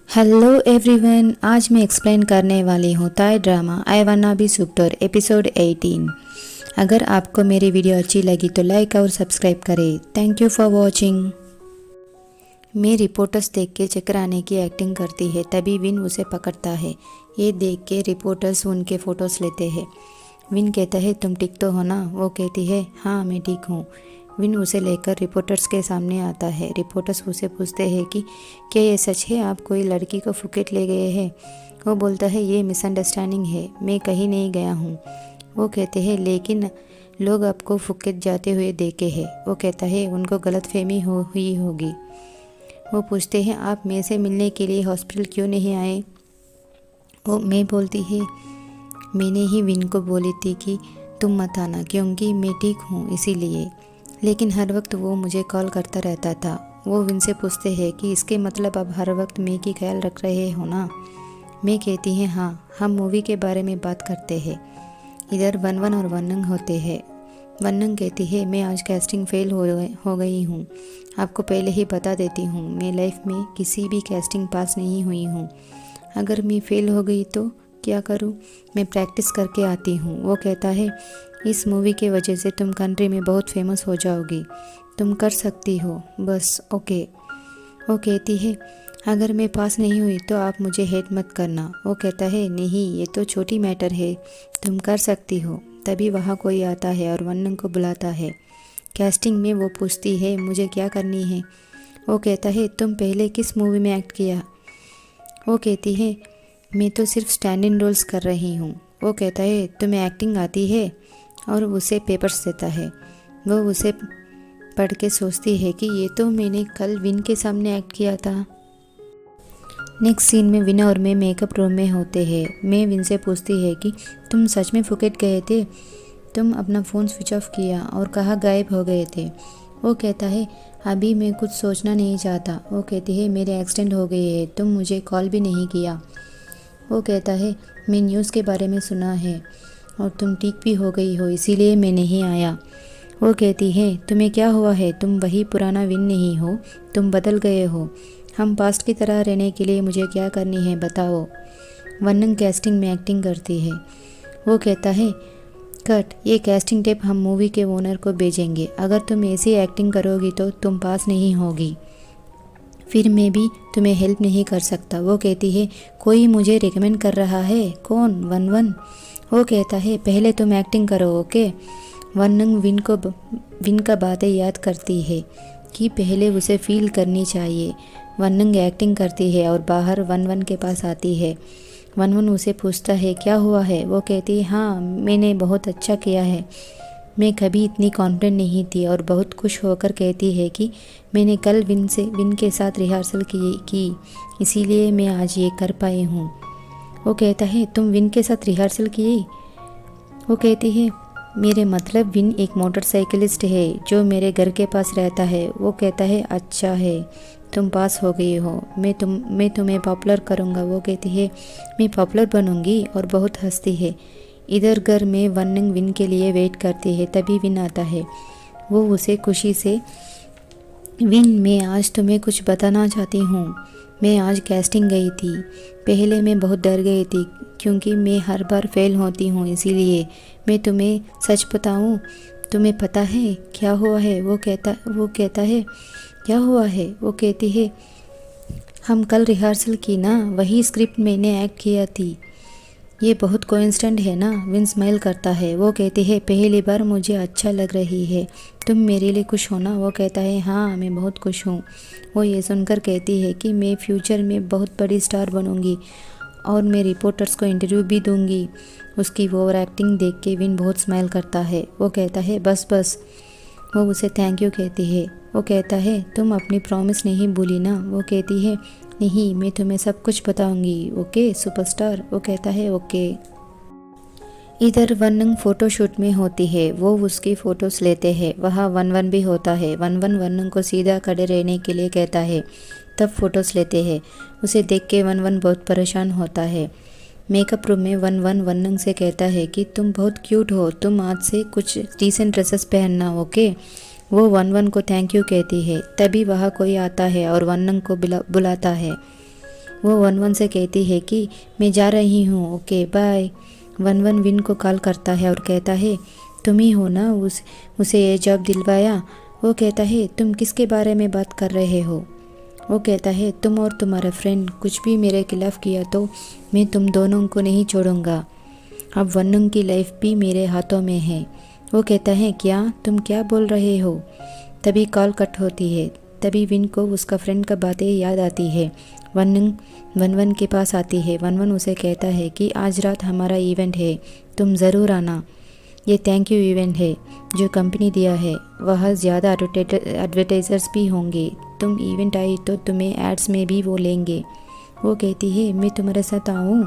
Hello everyone, आज मैं explain करने वाली हूँ Thai drama I wanna be super episode 18। अगर आपको मेरी वीडियो अच्छी लगी तो लाइक और सब्सक्राइब करें। Thank you for watching. मैं रिपोर्टर्स देख के चक्कर आने की एक्टिंग करती है, तभी विन उसे पकड़ता है। ये देख के रिपोर्टर्स उनके फ़ोटोज़ लेते हैं। विन कहता है तुम ठीक तो हो ना? वो कहती है हाँ मैं ठीक हूँ। विन उसे लेकर रिपोर्टर्स के सामने आता है। रिपोर्टर्स उसे पूछते हैं कि क्या ये सच है, आप कोई लड़की को फुकेट ले गए हैं? वो बोलता है ये मिसअंडरस्टैंडिंग है, मैं कहीं नहीं गया हूँ। वो कहते हैं लेकिन लोग आपको फुकेट जाते हुए देखे हैं। वो कहता है उनको गलतफहमी हुई होगी। वो पूछते हैं आप मेरे से मिलने के लिए हॉस्पिटल क्यों नहीं आए? वो मैं बोलती है मैंने ही विन को बोली थी कि तुम मत आना क्योंकि मैं ठीक हूँ इसीलिए, लेकिन हर वक्त वो मुझे कॉल करता रहता था। वो विन से पूछते हैं कि इसके मतलब आप हर वक्त मैं की ख्याल रख रहे हो ना? मैं कहती है हाँ, हम मूवी के बारे में बात करते हैं। इधर वनवन और वनंग होते हैं। वनंग कहती है मैं आज कास्टिंग फेल हो गई हूँ। आपको पहले ही बता देती हूँ, मैं लाइफ में किसी भी कास्टिंग पास नहीं हुई हूँ। अगर मैं फेल हो गई तो क्या करूँ? मैं प्रैक्टिस करके आती हूँ। वो कहता है इस मूवी के वजह से तुम कंट्री में बहुत फेमस हो जाओगी, तुम कर सकती हो बस। ओके। वो कहती है अगर मैं पास नहीं हुई तो आप मुझे हेट मत करना। वो कहता है नहीं, ये तो छोटी मैटर है, तुम कर सकती हो। तभी वहाँ कोई आता है और वन्नंग को बुलाता है। कैस्टिंग में वो पूछती है मुझे क्या करनी है? वो कहता है तुम पहले किस मूवी में एक्ट किया? वो कहती है मैं तो सिर्फ स्टैंड इन रोल्स कर रही हूँ। वो कहता है तुम्हें एक्टिंग आती है? और उसे पेपर्स देता है। वो उसे पढ़ के सोचती है कि ये तो मैंने कल विन के सामने एक्ट किया था। नेक्स्ट सीन में विन और मैं मेकअप रूम में होते हैं। मैं विन से पूछती है कि तुम सच में फुकेट गए थे? तुम अपना फ़ोन स्विच ऑफ किया और कहाँ गायब हो गए थे? वो कहता है अभी मैं कुछ सोचना नहीं चाहता। वो कहती है मेरे एक्सीडेंट हो गए है, तुम मुझे कॉल भी नहीं किया। वो कहता है मैं न्यूज़ के बारे में सुना है और तुम ठीक भी हो गई हो, इसीलिए मैं नहीं आया। वो कहती है तुम्हें क्या हुआ है? तुम वही पुराना विन नहीं हो, तुम बदल गए हो। हम पास्ट की तरह रहने के लिए मुझे क्या करनी है बताओ। वन्नंग कैस्टिंग में एक्टिंग करती है। वो कहता है कट, ये कैस्टिंग टेप हम मूवी के ओनर को भेजेंगे। अगर तुम ऐसी एक्टिंग करोगी तो तुम पास नहीं होगी, फिर मैं भी तुम्हें हेल्प नहीं कर सकता। वो कहती है कोई मुझे रिकमेंड कर रहा है? कौन? वनवन। वो कहता है पहले तुम एक्टिंग करो ओके। वनंग विन का बातें याद करती है कि पहले उसे फील करनी चाहिए। वनंग एक्टिंग करती है और बाहर वनवन के पास आती है। वनवन उसे पूछता है क्या हुआ है? वो कहती है हाँ मैंने बहुत अच्छा किया है। मैं कभी इतनी कॉन्फिडेंट नहीं थी और बहुत खुश होकर कहती है कि मैंने कल विन के साथ रिहर्सल की, इसीलिए मैं आज ये कर पाई हूँ। वो कहता है तुम विन के साथ रिहर्सल की? वो कहती है मेरे मतलब विन एक मोटरसाइकिलिस्ट है जो मेरे घर के पास रहता है। वो कहता है अच्छा है, तुम पास हो गई हो, मैं तुम्हें पॉपुलर करूँगा। वो कहती है मैं पॉपुलर बनूँगी और बहुत हंसती है। इधर घर में वनंग विन के लिए वेट करती है। तभी विन आता है। वो उसे खुशी से विन मैं आज तुम्हें कुछ बताना चाहती हूँ। मैं आज कैस्टिंग गई थी। पहले मैं बहुत डर गई थी क्योंकि मैं हर बार फेल होती हूँ, इसीलिए मैं तुम्हें सच बताऊँ, तुम्हें पता है क्या हुआ है? वो कहता है क्या हुआ है? वो कहती है हम कल रिहर्सल की ना, वही स्क्रिप्ट मैंने एक्ट किया थी। ये बहुत कोइंसिडेंट है ना? विन स्माइल करता है। वो कहती है पहली बार मुझे अच्छा लग रही है, तुम मेरे लिए खुश हो ना? वो कहता है हाँ मैं बहुत खुश हूँ। वो ये सुनकर कहती है कि मैं फ्यूचर में बहुत बड़ी स्टार बनूँगी और मैं रिपोर्टर्स को इंटरव्यू भी दूँगी। उसकी ओवर एक्टिंग देख के विन बहुत स्माइल करता है। वो कहता है बस बस। वो उसे थैंक यू कहती है। वो कहता है तुम अपनी प्रॉमिस नहीं भूली ना? वो कहती है नहीं, मैं तुम्हें सब कुछ बताऊंगी ओके सुपरस्टार। वो कहता है ओके। इधर वनंग फोटोशूट में होती है। वो उसकी फ़ोटोज़ लेते हैं। वहाँ वनवन भी होता है। वनवन वनंग को सीधा खड़े रहने के लिए कहता है, तब फ़ोटोज़ लेते हैं। उसे देख के वनवन बहुत परेशान होता है। मेकअप रूम में वनवन वनंग से कहता है कि तुम बहुत क्यूट हो, तुम आज से कुछ डिसेंट ड्रेसेस पहनना ओके। वो वनवन को थैंक यू कहती है। तभी वहाँ कोई आता है और वनंग को बुलाता है। वो वन वन से कहती है कि मैं जा रही हूँ, okay bye. One one win को कॉल करता है और कहता है तुम ही हो ना उसे ये जॉब दिलवाया। वो कहता है तुम किसके बारे में बात कर रहे हो। वो कहता है तुम और तुम्हारा फ्रेंड कुछ भी मेरे खिलाफ़ किया तो मैं तुम दोनों को नहीं छोड़ूंगा। अब वन्नंग की लाइफ भी मेरे हाथों में है। वो कहता है क्या तुम क्या बोल रहे हो। तभी कॉल कट होती है। तभी विन को उसका फ्रेंड का बातें याद आती है। वन्नंग वन के पास आती है। वन उसे कहता है कि आज रात हमारा इवेंट है, तुम ज़रूर आना। ये थैंक यू इवेंट है जो कंपनी दिया है, वह ज़्यादा एडवर्टाइजर्स भी होंगे। तुम इवेंट आई तो तुम्हें एड्स में भी वो लेंगे। वो कहती है मैं तुम्हारे साथ आऊँ।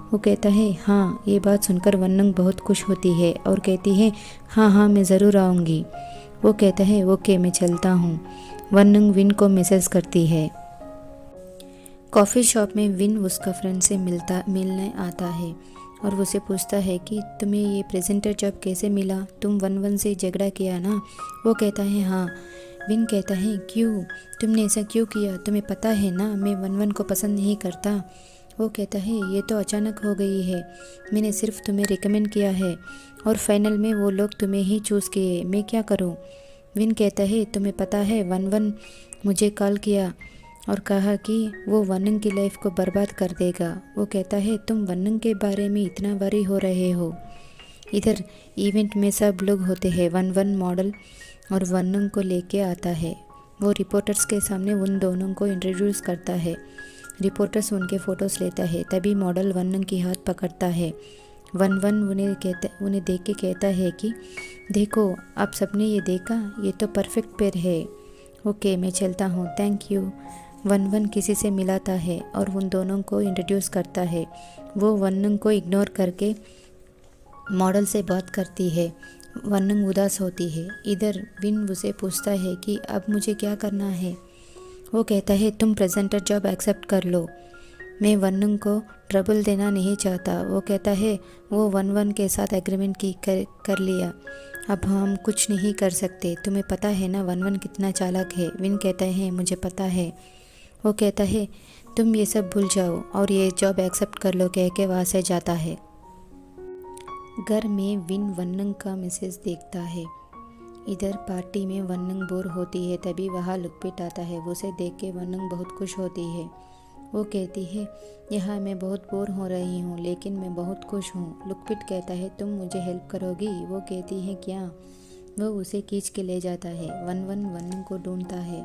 वो कहता है हाँ। ये बात सुनकर वन्नंग बहुत खुश होती है और कहती है हाँ मैं ज़रूर आऊँगी। वो कहता है ओके मैं चलता हूँ। वन्नंग विन को मैसेज करती है। कॉफ़ी शॉप में विन उसका फ्रेंड से मिलने आता है और उसे पूछता है कि तुम्हें ये प्रेजेंटर जॉब कैसे मिला, तुम वन से झगड़ा किया ना। वो कहता है हाँ। विन कहता है क्यों, तुमने ऐसा क्यों किया, तुम्हें पता है ना मैं वन को पसंद नहीं करता। वो कहता है ये तो अचानक हो गई है, मैंने सिर्फ तुम्हें रिकमेंड किया है और फाइनल में वो लोग तुम्हें ही चूज़ किए, मैं क्या करूं। विन कहता है तुम्हें पता है वन मुझे कॉल किया और कहा कि वो वन्नंग की लाइफ को बर्बाद कर देगा। वो कहता है तुम वन्नंग के बारे में इतना वरी हो रहे हो। इधर इवेंट में सब लोग होते हैं। वन मॉडल और वन्नंग को लेके आता है। वो रिपोर्टर्स के सामने उन दोनों को इंट्रोड्यूस करता है। रिपोर्टर्स उनके फ़ोटोज़ लेता है। तभी मॉडल वन्नंग की हाथ पकड़ता है। वन उन्हें देख के कहता है कि देखो आप सबने ये देखा, ये तो परफेक्ट पेयर है। ओके मैं चलता हूँ, थैंक यू। वन किसी से मिलाता है और उन दोनों को इंट्रोड्यूस करता है। वो वन्नंग को इग्नोर करके मॉडल से बात करती है। वन्नंग उदास होती है। इधर विन उसे पूछता है कि अब मुझे क्या करना है। वो कहता है तुम प्रेजेंटर जॉब एक्सेप्ट कर लो, मैं वन्नंग को ट्रबल देना नहीं चाहता। वो कहता है वो वन के साथ एग्रीमेंट कर लिया, अब हम कुछ नहीं कर सकते, तुम्हें पता है ना वन कितना चालाक है। विन कहता है मुझे पता है। वो कहता है तुम ये सब भूल जाओ और ये जॉब एक्सेप्ट कर लो कह के वहाँ से जाता है। घर में विन वन्नंग का मैसेज देखता है। इधर पार्टी में वन्नंग बोर होती है। तभी वहाँ लुकपिट आता है। उसे देख के वन्नंग बहुत खुश होती है। वो कहती है यहाँ मैं बहुत बोर हो रही हूँ लेकिन मैं बहुत खुश हूँ। लुकपिट कहता है तुम मुझे हेल्प करोगी। वो कहती है क्या। वो उसे खींच के ले जाता है। वन्नंग को ढूंढता है।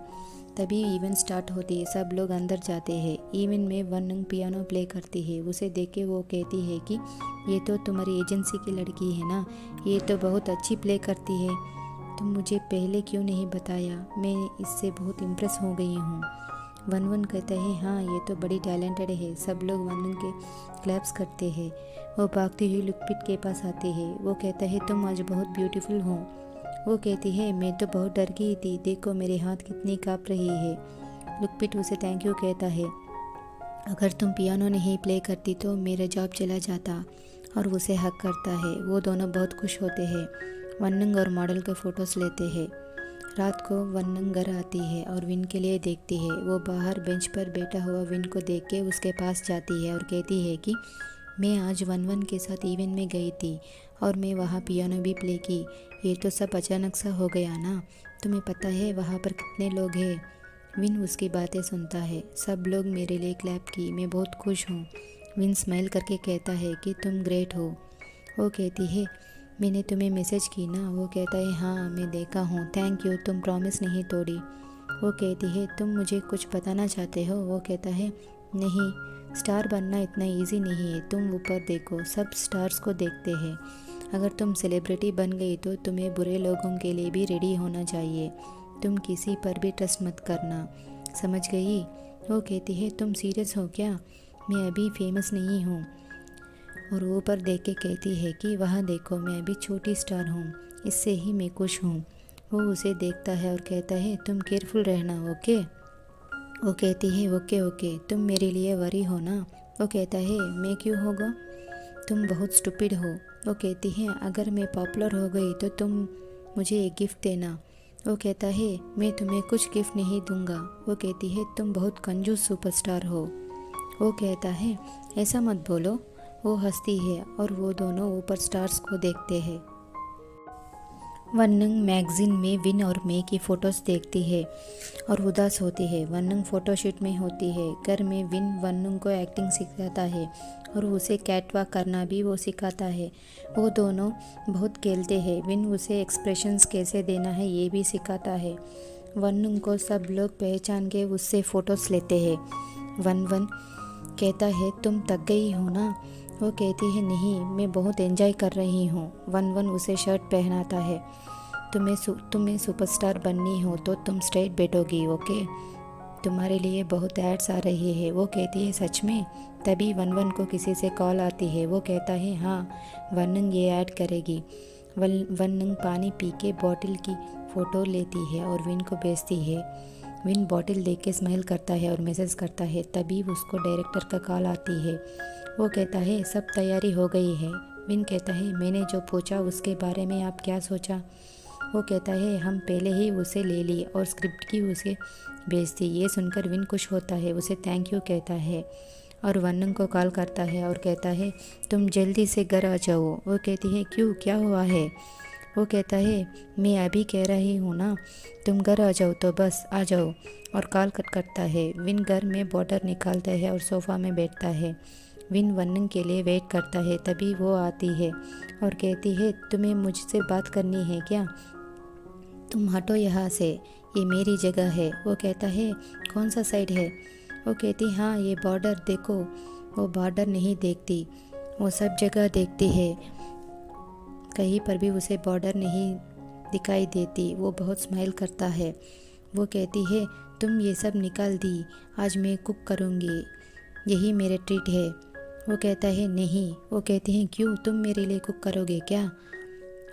तभी इवेंट स्टार्ट होती है। सब लोग अंदर जाते हैं। इवेंट में वन्नंग पियानो प्ले करती है। उसे देख के वो कहती है कि ये तो तुम्हारी एजेंसी की लड़की है ना, ये तो बहुत अच्छी प्ले करती है, तुम मुझे पहले क्यों नहीं बताया, मैं इससे बहुत इम्प्रेस हो गई हूँ। वन कहता है हाँ ये तो बड़ी टैलेंटेड है। सब लोग वन्नंग के क्लैप्स करते हैं। वो भागती हुई लुकपिट के पास आती है। वो कहता है तुम आज बहुत ब्यूटीफुल हो। वो कहती है मैं तो बहुत डर गई थी, देखो मेरे हाथ कितनी काँप रही है। लुकपिट उसे थैंक यू कहता है। अगर तुम पियानो नहीं प्ले करती तो मेरा जॉब चला जाता, और उसे हक करता है। वो दोनों बहुत खुश होते हैं। वन्नंग और मॉडल के फ़ोटोज़ लेते हैं। रात को वन्नंग घर आती है और विन के लिए देखती है। वो बाहर बेंच पर बैठा हुआ विन को देख के उसके पास जाती है और कहती है कि मैं आज वन के साथ इवेंट में गई थी और मैं वहाँ पियानो भी प्ले की, ये तो सब अचानक सा हो गया ना, तुम्हें पता है वहाँ पर कितने लोग हैं। विन उसकी बातें सुनता है। सब लोग मेरे लिए क्लैप की, मैं बहुत खुश हूँ। विन स्माइल करके कहता है कि तुम ग्रेट हो। वो कहती है मैंने तुम्हें मैसेज की ना। वो कहता है हाँ मैं देखा हूँ, थैंक यू, तुम प्रॉमिस नहीं तोड़ी। वो कहती है तुम मुझे कुछ बताना चाहते हो। वो कहता है नहीं, स्टार बनना इतना इजी नहीं है, तुम ऊपर देखो, सब स्टार्स को देखते हैं। अगर तुम सेलिब्रिटी बन गई तो तुम्हें बुरे लोगों के लिए भी रेडी होना चाहिए। तुम किसी पर भी ट्रस्ट मत करना, समझ गई। वो कहती है तुम सीरियस हो क्या, मैं अभी फेमस नहीं हूँ। और वो ऊपर देख के कहती है कि वहाँ देखो मैं अभी छोटी स्टार हूँ, इससे ही मैं खुश हूँ। वो उसे देखता है और कहता है तुम केयरफुल रहना, ओके। वो कहती है ओके, तुम मेरे लिए वरी हो ना। वो कहता है मैं क्यों होगा, तुम बहुत स्टूपिड हो। वो कहती है अगर मैं पॉपुलर हो गई तो तुम मुझे एक गिफ्ट देना। वो कहता है मैं तुम्हें कुछ गिफ्ट नहीं दूंगा। वो कहती है तुम बहुत कंजूस सुपरस्टार हो। वो कहता है ऐसा मत बोलो। वो हंसती है और वो दोनों ऊपर स्टार्स को देखते हैं। वननंग मैगजीन में विन और मे की फ़ोटोज़ देखती है और उदास होती है। वननंग फ़ोटोशूट में होती है। घर में विन वननंग को एक्टिंग सिखाता है और उसे कैटवॉक करना भी वो सिखाता है। वो दोनों बहुत खेलते हैं। विन उसे एक्सप्रेशंस कैसे देना है ये भी सिखाता है। वननंग को सब लोग पहचान के उससे फ़ोटोज़ लेते हैं। वन वन कहता है तुम थक गई हो ना। वो कहती है नहीं, मैं बहुत एंजॉय कर रही हूँ। वन वन उसे शर्ट पहनाता है। तुम्हें सुपरस्टार बननी हो तो तुम स्ट्रेट बैठोगी, ओके? तुम्हारे लिए बहुत एड्स आ रही है। वो कहती है सच में? तभी वन वन को किसी से कॉल आती है। वो कहता है हाँ, वननंग ये ऐड करेगी। वननंग पानी पी के बॉटल की फ़ोटो लेती है और विन को भेजती है। विन बॉटल देख के स्माइल करता है और मैसेज करता है। तभी उसको डायरेक्टर का कॉल आती है। वो कहता है सब तैयारी हो गई है। विन कहता है मैंने जो पूछा उसके बारे में आप क्या सोचा? वो कहता है हम पहले ही उसे ले ली और स्क्रिप्ट की उसे भेज दी। ये सुनकर विन खुश होता है, उसे थैंक यू कहता है और वननंग को कॉल करता है और कहता है तुम जल्दी से घर आ जाओ। वो कहती है क्यों, क्या हुआ है? वो कहता है मैं अभी कह रही हूँ ना, तुम घर आ जाओ तो बस आ जाओ। और कॉल कट करता है। विन घर में बॉर्डर निकालता है और सोफ़ा में बैठता है। विन वननंग के लिए वेट करता है। तभी वो आती है और कहती है तुम्हें मुझसे बात करनी है क्या? तुम हटो यहाँ से, ये मेरी जगह है। वो कहता है कौन सा साइड है? वो कहती हाँ ये बॉर्डर देखो। वो बॉर्डर नहीं देखती, वो सब जगह देखती है, कहीं पर भी उसे बॉर्डर नहीं दिखाई देती। वो बहुत स्माइल करता है। वो कहती है तुम ये सब निकाल दी, आज मैं कुक करूँगी, यही मेरे ट्रीट है। वो कहता है नहीं। वो कहती हैं क्यों, तुम मेरे लिए कुक करोगे क्या?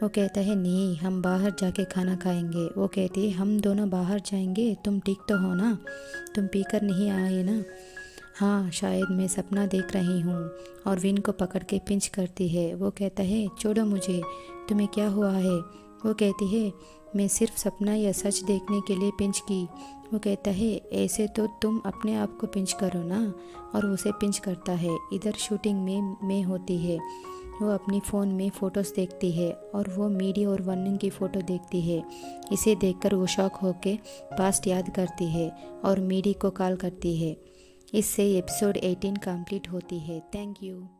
वो कहता है नहीं, हम बाहर जाके खाना खाएंगे। वो कहती है हम दोनों बाहर जाएंगे, तुम ठीक तो हो ना? तुम पीकर नहीं आए ना? हाँ शायद मैं सपना देख रही हूँ। और विन को पकड़ के पिंच करती है। वो कहता है छोड़ो मुझे, तुम्हें क्या हुआ है? वो कहती है मैं सिर्फ सपना या सच देखने के लिए पिंच की। वो कहता है ऐसे तो तुम अपने आप को पिंच करो ना। और उसे पिंच करता है। इधर शूटिंग में होती है। वो अपनी फ़ोन में फ़ोटोज़ देखती है और वो मीडी और वननंग की फ़ोटो देखती है। इसे देखकर वो शॉक होकर पास्ट याद करती है और मीडी को कॉल करती है। इससे एपिसोड 18 कंप्लीट होती है। Thank you.